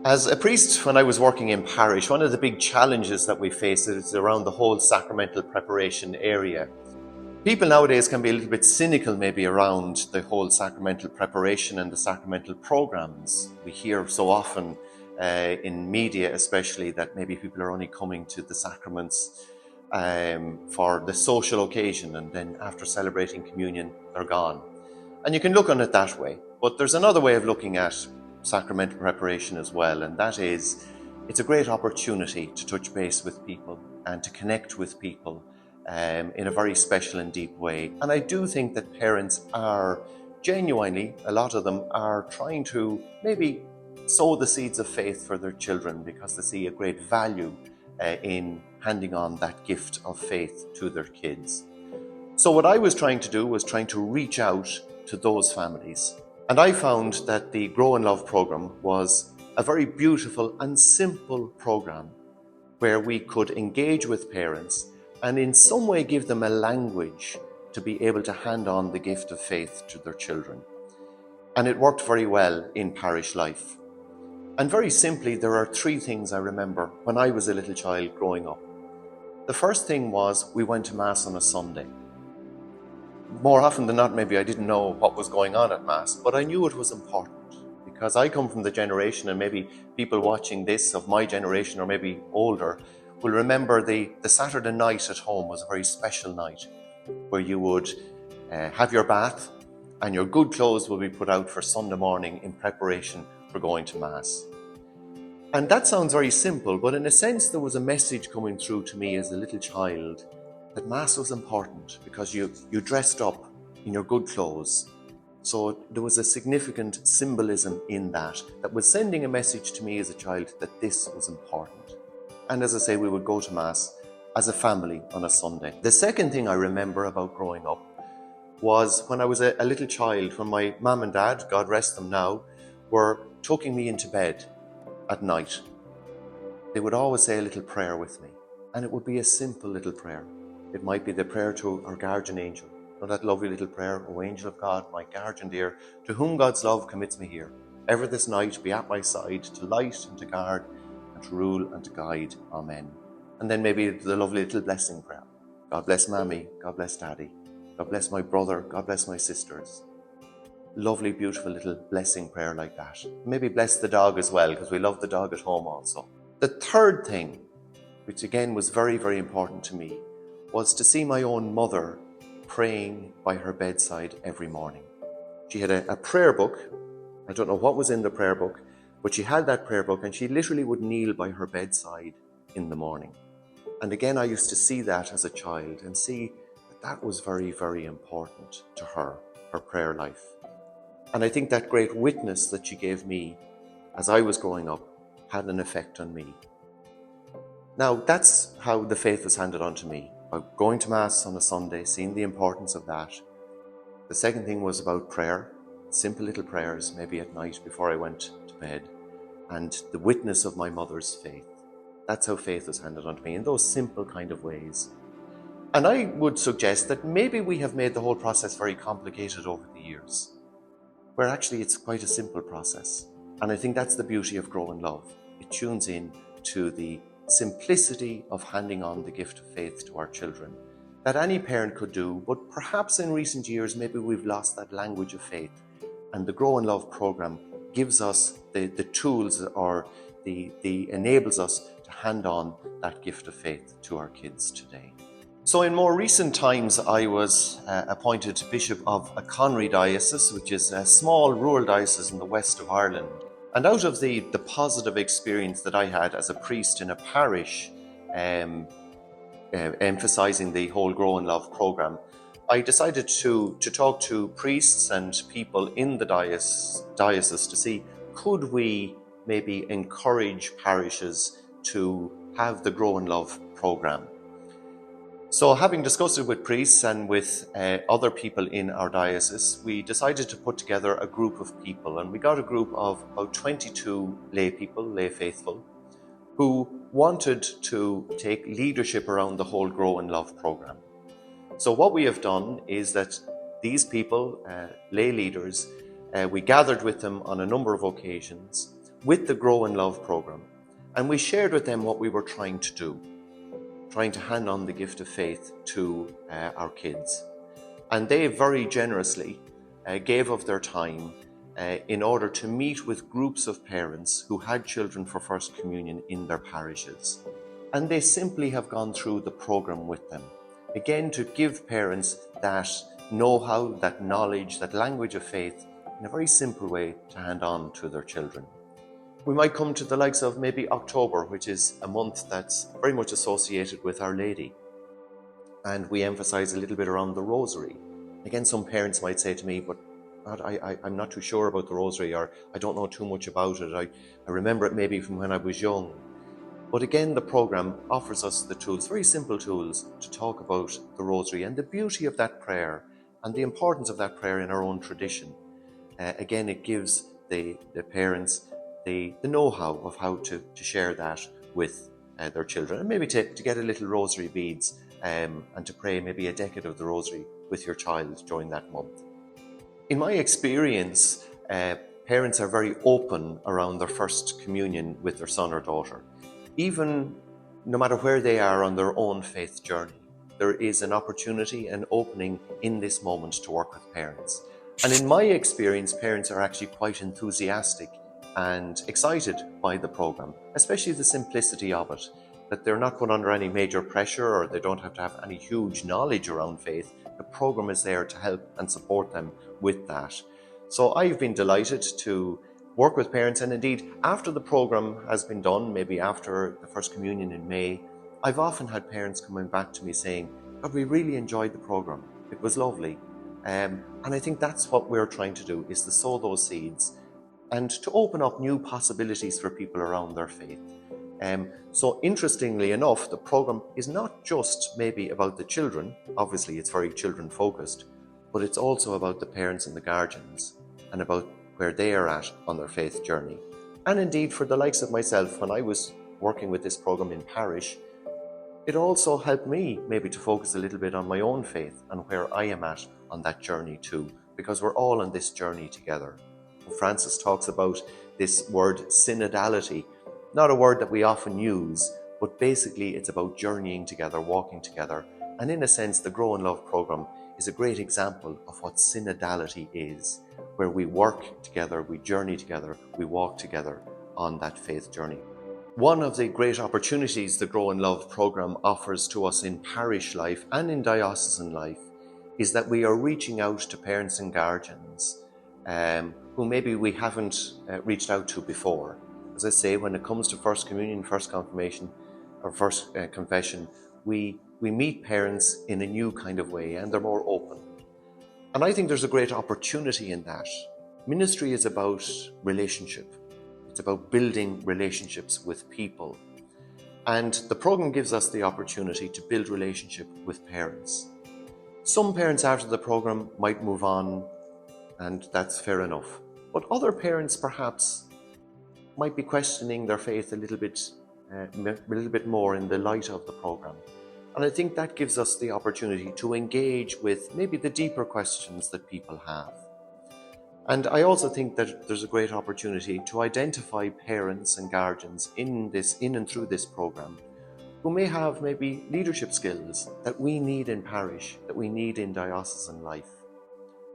As a priest, when I was working in Parish, one of the big challenges that we face is around the whole sacramental preparation area. People nowadays can be a little bit cynical maybe around the whole sacramental preparation and the sacramental programs. We hear so often in media especially that maybe people are only coming to the sacraments for the social occasion, and then after celebrating communion they're gone. And you can look on it that way, but there's another way of looking at sacramental preparation as well, and that is it's a great opportunity to touch base with people and to connect with people in a very special and deep way. And I do think that parents are genuinely, a lot of them are trying to maybe sow the seeds of faith for their children because they see a great value in handing on that gift of faith to their kids. So what I was trying to do was trying to reach out to those families. And I found that the Grow in Love program was a very beautiful and simple program where we could engage with parents and in some way give them a language to be able to hand on the gift of faith to their children. And it worked very well in parish life. And very simply, there are three things I remember when I was a little child growing up. The first thing was we went to Mass on a Sunday. More often than not, maybe I didn't know what was going on at Mass, but I knew it was important because I come from the generation, and maybe people watching this of my generation or maybe older will remember the Saturday night at home was a very special night where you would have your bath and your good clothes will be put out for Sunday morning in preparation for going to Mass. And that sounds very simple, but in a sense there was a message coming through to me as a little child that Mass was important because you dressed up in your good clothes. So there was a significant symbolism in that was sending a message to me as a child that this was important. And as I say, we would go to Mass as a family on a Sunday. The second thing I remember about growing up was when I was a little child, when my mum and dad, God rest them now, were tucking me into bed at night. They would always say a little prayer with me, and it would be a simple little prayer. It might be the prayer to our guardian angel, or that lovely little prayer, O angel of God, my guardian dear, to whom God's love commits me here. Ever this night be at my side, to light and to guard, and to rule and to guide. Amen. And then maybe the lovely little blessing prayer. God bless Mammy, God bless Daddy, God bless my brother, God bless my sisters. Lovely, beautiful little blessing prayer like that. Maybe bless the dog as well, because we love the dog at home also. The third thing, which again was very, very important to me, was to see my own mother praying by her bedside every morning. She had a prayer book. I don't know what was in the prayer book, but she had that prayer book and she literally would kneel by her bedside in the morning. And again, I used to see that as a child and see that was very, very important to her prayer life. And I think that great witness that she gave me as I was growing up had an effect on me. Now, that's how the faith was handed on to me. About going to Mass on a Sunday, seeing the importance of that. The second thing was about prayer, simple little prayers, maybe at night before I went to bed, and the witness of my mother's faith. That's how faith was handed on to me, in those simple kind of ways. And I would suggest that maybe we have made the whole process very complicated over the years, where actually it's quite a simple process. And I think that's the beauty of Grow in Love. It tunes in to the simplicity of handing on the gift of faith to our children that any parent could do, but perhaps in recent years maybe we've lost that language of faith, and the Grow in Love program gives us the tools, or the enables us to hand on that gift of faith to our kids today. So in more recent times I was appointed Bishop of a Conry diocese, which is a small rural diocese in the west of Ireland. And out of the positive experience that I had as a priest in a parish, emphasising the whole Grow in Love program, I decided to talk to priests and people in the diocese to see, could we maybe encourage parishes to have the Grow in Love program. So having discussed it with priests and with other people in our diocese, we decided to put together a group of people, and we got a group of about 22 lay people, lay faithful, who wanted to take leadership around the whole Grow in Love program. So what we have done is that these people, lay leaders, we gathered with them on a number of occasions. with the Grow in Love program, and we shared with them what we were trying to do, trying to hand on the gift of faith to our kids. And they very generously gave of their time in order to meet with groups of parents who had children for First Communion in their parishes. And they simply have gone through the program with them, again to give parents that know-how, that knowledge, that language of faith in a very simple way to hand on to their children. We might come to the likes of maybe October, which is a month that's very much associated with Our Lady. And we emphasize a little bit around the Rosary. Again, some parents might say to me, but I'm not too sure about the Rosary, or I don't know too much about it. I remember it maybe from when I was young. But again, the program offers us the tools, very simple tools, to talk about the Rosary and the beauty of that prayer and the importance of that prayer in our own tradition. Again, it gives the parents the know-how of how to share that with their children, and maybe to get a little rosary beads and to pray maybe a decade of the Rosary with your child during that month. In my experience, parents are very open around their First Communion with their son or daughter. Even no matter where they are on their own faith journey, there is an opportunity, an opening in this moment to work with parents. And in my experience, parents are actually quite enthusiastic and excited by the program, especially the simplicity of it, that they're not put under any major pressure or they don't have to have any huge knowledge around faith. The program is there to help and support them with that. So I've been delighted to work with parents, and indeed after the program has been done, maybe after the First Communion in May, I've often had parents coming back to me saying, "God, we really enjoyed the program. It was lovely." And I think that's what we're trying to do, is to sow those seeds and to open up new possibilities for people around their faith. So interestingly enough, the program is not just maybe about the children. Obviously, it's very children focused, but it's also about the parents and the guardians and about where they are at on their faith journey. And indeed, for the likes of myself, when I was working with this program in Parish, it also helped me maybe to focus a little bit on my own faith and where I am at on that journey too, because we're all on this journey together. Francis talks about this word synodality, not a word that we often use, but basically it's about journeying together, walking together. And in a sense, the Grow in Love program is a great example of what synodality is, where we work together, we journey together, we walk together on that faith journey. One of the great opportunities the Grow in Love program offers to us in parish life and in diocesan life is that we are reaching out to parents and guardians who maybe we haven't reached out to before. As I say, when it comes to First Communion, First Confirmation, or First Confession, we meet parents in a new kind of way, and they're more open. And I think there's a great opportunity in that. Ministry is about relationship. It's about building relationships with people. And the program gives us the opportunity to build relationship with parents. Some parents after the program might move on, and that's fair enough. But other parents perhaps might be questioning their faith a little bit more in the light of the program. And I think that gives us the opportunity to engage with maybe the deeper questions that people have. And I also think that there's a great opportunity to identify parents and guardians in and through this program who may have maybe leadership skills that we need in parish, that we need in diocesan life.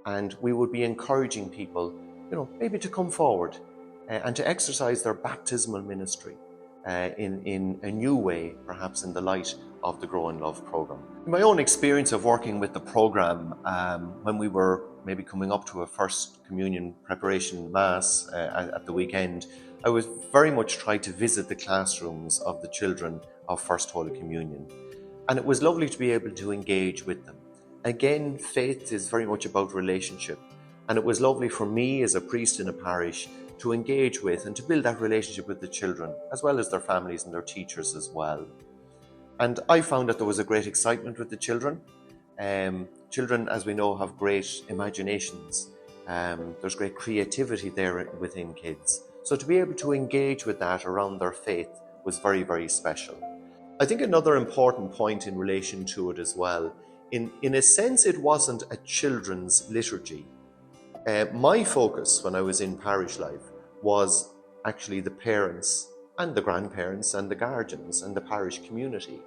And we would be encouraging people, maybe to come forward and to exercise their baptismal ministry in a new way, perhaps in the light of the Grow in Love program. In my own experience of working with the program, when we were maybe coming up to a First Communion preparation Mass at the weekend, I was very much trying to visit the classrooms of the children of First Holy Communion. And it was lovely to be able to engage with them. Again, faith is very much about relationship. And it was lovely for me as a priest in a parish to engage with and to build that relationship with the children, as well as their families and their teachers as well. And I found that there was a great excitement with the children. Children, as we know, have great imaginations. There's great creativity there within kids. So to be able to engage with that around their faith was very, very special. I think another important point in relation to it as well, in a sense, it wasn't a children's liturgy. My focus when I was in parish life was actually the parents and the grandparents and the guardians and the parish community.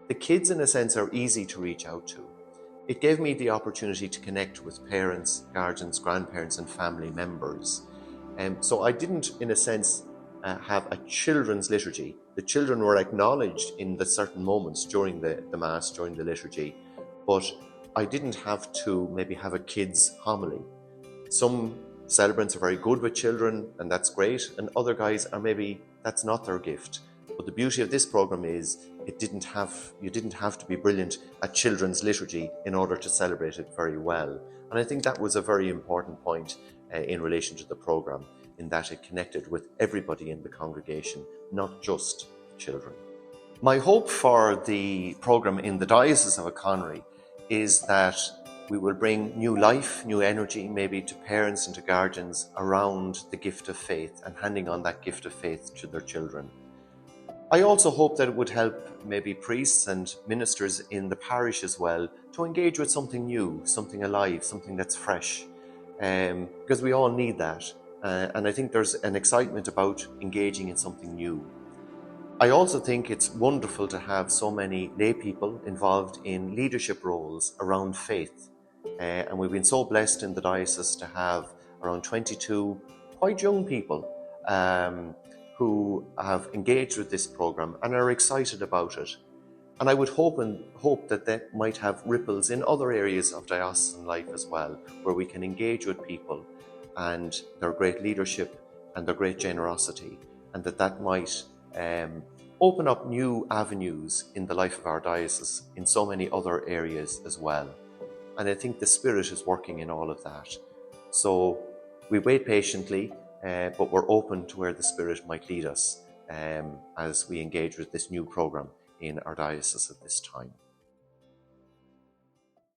The kids, in a sense, are easy to reach out to. It gave me the opportunity to connect with parents, guardians, grandparents and family members. So I didn't, in a sense, have a children's liturgy. The children were acknowledged in the certain moments during the Mass, during the liturgy, but I didn't have to maybe have a kid's homily. Some celebrants are very good with children, and that's great, and other guys are maybe that's not their gift. But the beauty of this program is you didn't have to be brilliant at children's liturgy in order to celebrate it very well. And I think that was a very important point in relation to the program, in that it connected with everybody in the congregation, not just children. My hope for the program in the Diocese of O'Connery is that we will bring new life, new energy, maybe to parents and to guardians around the gift of faith and handing on that gift of faith to their children. I also hope that it would help maybe priests and ministers in the parish as well to engage with something new, something alive, something that's fresh, because we all need that. And I think there's an excitement about engaging in something new. I also think it's wonderful to have so many lay people involved in leadership roles around faith. And we've been so blessed in the diocese to have around 22 quite young people who have engaged with this program and are excited about it. And I would hope that might have ripples in other areas of diocesan life as well, where we can engage with people and their great leadership and their great generosity, and that might open up new avenues in the life of our diocese in so many other areas as well. And I think the Spirit is working in all of that. So we wait patiently, but we're open to where the Spirit might lead us as we engage with this new program in our diocese at this time.